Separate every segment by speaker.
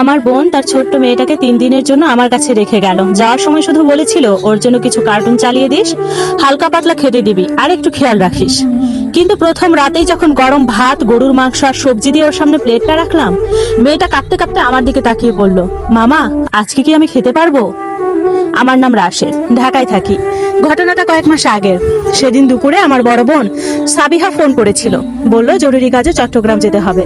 Speaker 1: আমার বোন তার ছোট্ট মেয়েটাকে 3 দিনের জন্য আমার কাছে রেখে গেল। যাওয়ার সময় শুধু বলেছিল ওর জন্য কিছু কার্টুন চালিয়ে দিস, হালকা পাতলা খেতে দিবি আর একটু খেয়াল রাখিস। কিন্তু প্রথম রাতেই যখন গরম ভাত, গরুর মাংস আর সবজি দিয়ে ওর সামনে প্লেটটা রাখলাম, মেয়েটা কাঁপতে কাঁপতে আমার দিকে তাকিয়ে বলল, মামা আজকে কি আমি খেতে পারবো? আমার নাম রাশেদ, ঢাকায় থাকি। ঘটনাটা কয়েক মাস আগের। সেদিন দুপুরে আমার বড় বোন সাবিহা ফোন করেছিল, বলল জরুরি কাজে চট্টগ্রাম যেতে হবে।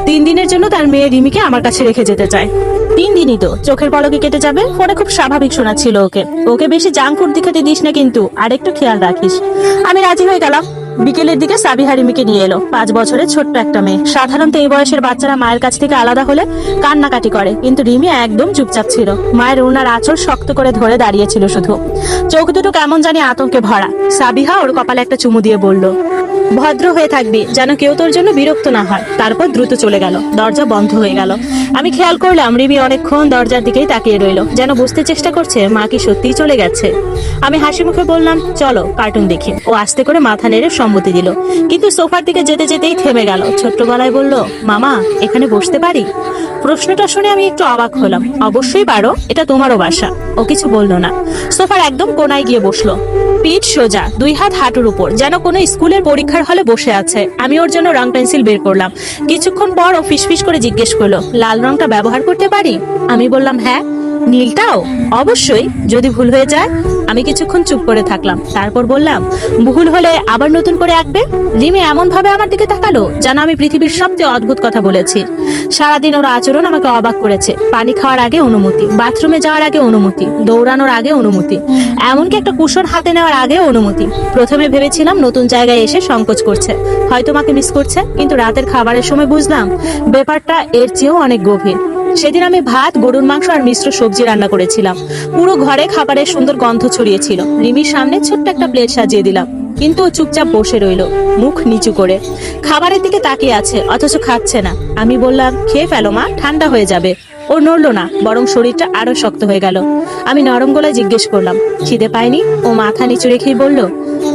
Speaker 1: 3 দিনের জন্য তার মেয়ে রিমিকে আমার কাছে রেখে যেতে চায়। 3 দিনই তো, চোখের পলকে কেটে যাবে। ফোনে খুব স্বাভাবিক শোনাচ্ছিল ওকে, ওকে বেশি জাঙ্ক ফুড দেখাতে দিস না কিন্তু, আর একটু খেয়াল রাখিস। আমি রাজি হয়ে গেলাম। বিকেলের দিকে সাবিহা রিমিকে নিয়ে এলো। 5 বছরের ছোট্ট একটা মেয়ে। সাধারণত এই বয়সের বাচ্চারা মায়ের কাছ থেকে আলাদা হলে কান্নাকাটি করে, কিন্তু রিমি একদম চুপচাপ ছিল। মায়ের ওনার আঁচল শক্ত করে ধরে দাঁড়িয়েছিল শুধু। চোখ দুটো কেমন জানি আতঙ্কে ভরা। সাবিহা ওর কপালে একটা চুমু দিয়ে বলল, ভদ্র হয়ে থাকবি, যেন কেউ তোর জন্য বিরক্ত না হয়। তারপর দ্রুত চলে গেল। দরজা বন্ধ হয়ে গেল। আমি খেয়াল করলাম রিমি অনেকক্ষণ দরজার দিকেই তাকিয়ে রইল, যেন বুঝতে চেষ্টা করছে মা কি সত্যিই চলে গেছে। আমি হাসি মুখে বললাম, চলো কার্টুন দেখি। ও আস্তে করে মাথা নেড়ে সম্মতি দিল, কিন্তু সোফার দিকে যেতে যেতেই থেমে গেল। ছোট্ট গলায় বলল, মামা এখানে বসতে পারি? প্রশ্নটা শুনে আমি একটু অবাক হলাম। অবশ্যই পারো, এটা তোমারও বাসা। ও কিছু বললো না। সোফার একদম কোনায় গিয়ে বসলো, পিঠ সোজা, 2 হাত হাঁটুর উপর, যেন কোনো স্কুলের পরীক্ষার হলে বসে আছে। আমি ওর জন্য রং পেন্সিল বের করলাম। কিছুক্ষণ পর ও ফিসফিস করে জিজ্ঞেস করলো, লাল রংটা ব্যবহার করতে পারি? আমি বললাম হ্যাঁ। নীলটাও? অবশ্যই, যদি ভুল হয়ে যায়। আমি কিছুক্ষণ চুপ করে থাকলাম, তারপর বললাম, ভুল হলে আবার নতুন করে আঁকবে? রিমি এমন ভাবে আমার দিকে তাকালো যেন আমি পৃথিবীর সবচেয়ে অদ্ভুত কথা বলেছি। সারাদিন ওর আচরণ আমাকে অবাক করেছে। পানি খাওয়ার আগে অনুমতি, বাথরুমে যাওয়ার আগে অনুমতি, দৌড়ানোর আগে অনুমতি, এমনকি একটা কুশন হাতে নেওয়ার আগে অনুমতি। প্রথমে ভেবেছিলাম নতুন জায়গায় এসে সংকোচ করছে, হয়তো মাকে মিস করছে, কিন্তু রাতের খাবারের সময় বুঝলাম ব্যাপারটা এর চেয়েও অনেক গভীর। সেদিন আমি ভাত, গরুর মাংস আর মিশ্র সবজি রান্না করেছিলাম। পুরো ঘরে খাবারের সুন্দর গন্ধ ছড়িয়েছিল। রিমির সামনে ছোট্ট একটা প্লেট সাজিয়ে দিলাম, কিন্তু ও চুপচাপ বসে রইল, মুখ নিচু করে। খাবারের দিকে তাকিয়ে আছে, অথচ খাচ্ছে না। আমি বললাম, খেয়ে ফেলো মা, ঠান্ডা হয়ে যাবে। ও নড়লো না, বরং শরীরটা আরো শক্ত হয়ে গেল। আমি নরম গলায় জিজ্ঞেস করলাম, খিদে পাইনি? ও মাথা নিচু রেখেই বলল,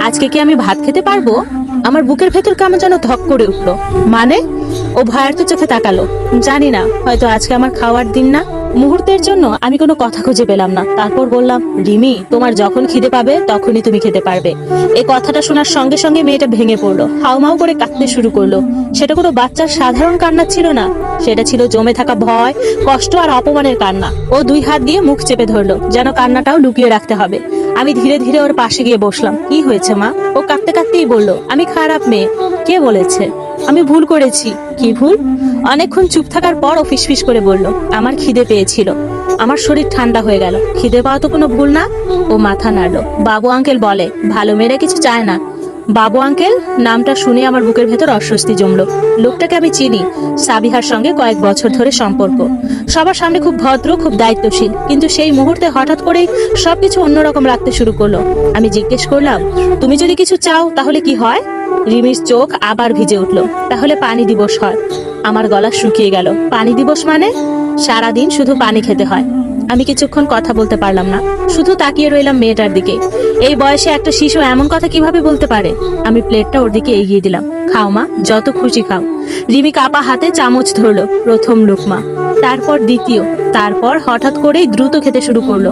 Speaker 1: আজকে কি আমি ভাত খেতে পারবো? আমার বুকের ভেতর কেমন যেন ধক করে উঠলো। মানে? ও ভয়ার্থ চোখে তাকালো। জানি না, হয়তো আজকে আমার খাওয়ার দিন না। মুহূর্তের জন্য আমি কোনো কথা খুঁজে পেলাম না। তারপর বললাম, রিমি তোমার যখন খিদে পাবে তখনই তুমি খেতে পারবে। এই কথাটা শোনার সঙ্গে সঙ্গে মেয়েটা ভেঙে পড়লো, হাউমাউ করে কাঁদতে শুরু করলো। সেটা কোনো বাচ্চার সাধারণ কান্না ছিল না, সেটা ছিল জমে থাকা ভয়, কষ্ট আর অপমানের কান্না। ও 2 হাত দিয়ে মুখ চেপে ধরলো, যেন কান্নাটাও লুকিয়ে রাখতে হবে। আমি ধীরে ধীরে ওর পাশে গিয়ে বসলাম। কি হয়েছে মা? ও কাঁদতে কাঁদতেই বলল, আমি খারাপ মেয়ে। কে বলেছে? আমি ভুল করেছি। কি ভুল? অনেকক্ষণ চুপ থাকার পর ও ফিসফিস করে বলল, আমার খিদে পেয়েছিল। আমার শরীর ঠান্ডা হয়ে গেল। খিদে পাওয়া তো কোনো ভুল না। ও মাথা নাড়লো। বাবু আঙ্কেল বলে ভালো মেয়েরা কিছু চায় না। বাবু আঙ্কেল নামটা শুনে আমার বুকের ভেতর অস্বস্তি জমলো। লোকটাকে আমি চিনি, সাবিহার সঙ্গে কয়েক বছর ধরে সম্পর্ক। সবার সামনে খুব ভদ্র, খুব দায়িত্বশীল, কিন্তু সেই মুহূর্তে হঠাৎ করেই সবকিছু অন্যরকম লাগতে শুরু করলো। আমি জিজ্ঞেস করলাম, তুমি যদি কিছু চাও তাহলে কি হয়? রিমির চোখ আবার ভিজে উঠলো। তাহলে পানি দিবস হয়। আমার গলা শুকিয়ে গেল। পানি দিবস মানে? সারাদিন শুধু পানি খেতে হয়। আমি কিছুক্ষণ কথা বলতে পারলাম না, শুধু তাকিয়ে রইলাম মেয়েটার দিকে। এই বয়সে একটা শিশু এমন কথা কিভাবে বলতে পারে? আমি প্লেটটা ওর দিকে এগিয়ে দিলাম। খাও মা, যত খুশি খাও। রিমি কাপা হাতে চামচ ধরলো। প্রথম লুকমা, তারপর দ্বিতীয়, তারপর হঠাৎ করেই দ্রুত খেতে শুরু করলো।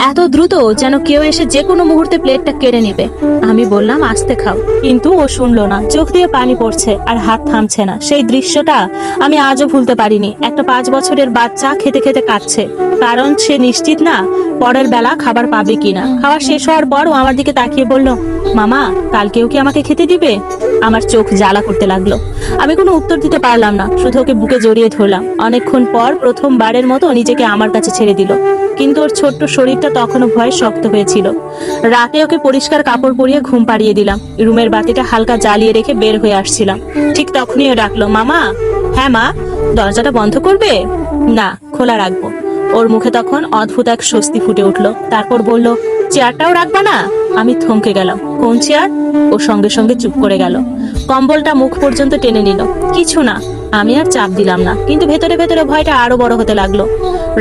Speaker 1: এত দ্রুত যেন কেউ এসে যে কোনো মুহূর্তে প্লেটটা কেড়ে নেবে। আমি বললাম, আস্তে খাও, কিন্তু ও শুনলো না। চোখ দিয়ে পানি পড়ছে আর হাত থামছে না। সেই দৃশ্যটা আমি আজও ভুলতে পারিনি। একটা 5 বছরের বাচ্চা খেতে খেতে কাঁদছে, কারণ সে নিশ্চিত না পরের বেলা খাবার পাবে কিনা। খাওয়া শেষ হওয়ার পর ও আমার দিকে তাকিয়ে বলল, মামা কালকেও কি আমাকে খেতে দিবে? আমার চোখ জ্বালা করতে লাগলো। আমি কোনো উত্তর দিতে পারলাম না, শুধু ওকে বুকে জড়িয়ে ধরলাম। অনেকক্ষণ পর প্রথমবারের মতো নিজেকে আমার কাছে ছেড়ে দিল, কিন্তু ওর ছোট্ট শরীরটা তখনও ভয়ে শক্ত হয়েছিল। রাতে ওকে পরিষ্কার কাপড় পরিয়ে ঘুম পাড়িয়ে দিলাম। রুমের বাতিটা হালকা জ্বালিয়ে রেখে বের হয়ে আসছিলাম। ঠিক তখনই ও ডাকলো, মামা। হ্যাঁ মা। দরজাটা বন্ধ করবে? না, খোলা রাখবো। ওর মুখে তখন অদ্ভুত এক স্বস্তি ফুটে উঠলো। তারপর বলল, চেয়ারটাও রাখবা না? আমি থমকে গেলাম। কোন চেয়ার? ও সঙ্গে সঙ্গে চুপ করে গেল। কম্বলটা মুখ পর্যন্ত টেনে নিল। কিছু না। আমি আর চাপ দিলাম না, কিন্তু ভেতরে ভেতরে ভয়টা আরো বড় হতে লাগলো।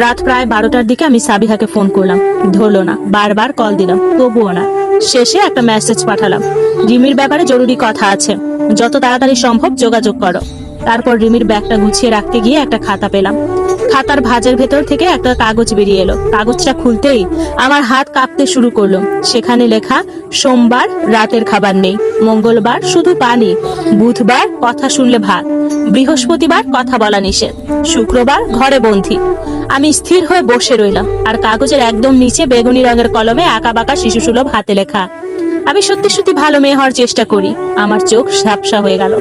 Speaker 1: রাত প্রায় 12টার দিকে আমি সাবিহাকে ফোন করলাম, ধরলো না। বারবার কল দিলাম, তবুও না। শেষে একটা মেসেজ পাঠালাম, রিমির ব্যাপারে জরুরি কথা আছে, যত তাড়াতাড়ি সম্ভব যোগাযোগ করো। তারপর রিমির ব্যাগটা গুছিয়ে রাখতে গিয়ে একটা খাতা পেলাম। খাতার ভাঁজের ভেতর থেকে একটা কাগজ বেরিয়ে এলো। কাগজটা খুলতেই আমার হাত কাঁপতে শুরু করলো। সেখানে লেখা, সোমবার রাতের খাবার নেই, মঙ্গলবার শুধু পানি, বুধবার কথা শুনলে ভাত, বৃহস্পতিবার কথা বলা নিষেধ, শুক্রবার ঘরে বন্ধি। আমি স্থির হয়ে বসে রইলাম, আর কাগজের একদম নিচে বেগুনি রঙের কলমে আঁকা বাঁকা শিশুসুলভ হাতে লেখা। আমি সত্যি সত্যি ভালো মেয়ে হওয়ার চেষ্টা করি। আমার চোখ ঝাপসা হয়ে গেল।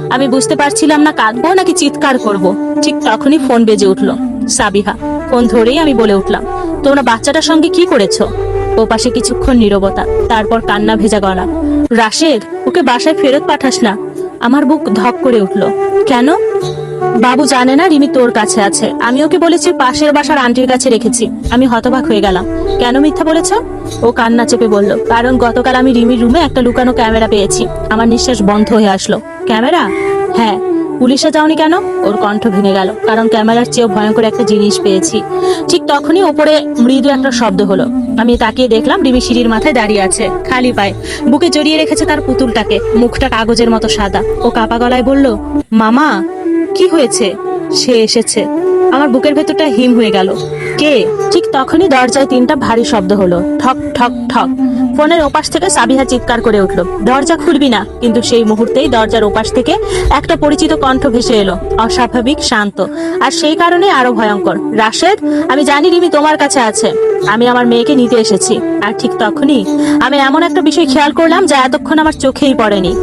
Speaker 1: আমি বুঝতে পারছিলাম না কাঁদবো নাকি চিৎকার করব। ঠিক তখনই ফোন বেজে উঠলো। সাবিহা। ফোন ধরেই আমি বলে উঠলাম, তোমরা বাচ্চাটার সঙ্গে কি করেছো? ও পাশে কিছুক্ষণ নীরবতা, তারপর কান্না ভেজা গলা। রাশেদ, ওকে বাসায় ফেরত পাঠাস না। আমার বুক ধক করে উঠলো। কেন? বাবু জানে না রিমি তোর কাছে আছে। আমি ওকে বলেছি পাশের বাসার আন্টির কাছে রেখেছি। আমি হতবাক হয়ে গেলাম। কেন মিথ্যা বলেছ? ও কান্না চেপে বলল, কারণ গতকাল আমি রিমির রুমে একটা লুকানো ক্যামেরা পেয়েছি। আমার নিঃশ্বাস বন্ধ হয়ে আসলো। ক্যামেরা? হ্যাঁ। পুলিশে যাওনি কেন? ওর কণ্ঠ ভেঙে গেল। কারণ ক্যামেরার চেয়েও ভয়ঙ্কর একটা জিনিস পেয়েছি। ঠিক তখনই ওপরে মৃদু একটা শব্দ হলো। আমি তাকিয়ে দেখলাম রিমি সিঁড়ির মাথায় দাঁড়িয়ে আছে, খালি পায়ে, বুকে জড়িয়ে রেখেছে তার পুতুলটাকে, মুখটা কাগজের মতো সাদা। ও কাপা গলায় বলল, মামা। কি হয়েছে? সে এসেছে। আমার বুকের ভেতরটা হিম হয়ে গেল। কে? ঠিক তখনই দরজায় তিনটা ভারী শব্দ হলো, ঠক ঠক ঠক। ফোনের ওপাশ থেকে সাবিহা চিৎকার করে উঠলো, দরজা খুলবি না। কিন্তু সেই মুহূর্তেই দরজার ওপাশ থেকে একটা পরিচিত কণ্ঠ ভেসে এলো, অস্বাভাবিক শান্ত, আর সেই কারণে আরো ভয়ঙ্কর। রাশেদ, আমি জানি রিমি তোমার কাছে আছে। আমি আমার মেয়েকে নিতে এসেছি। আর ঠিক তখনই আমি এমন একটা বিষয় খেয়াল করলাম যা এতক্ষণ আমার চোখেই পড়েনি।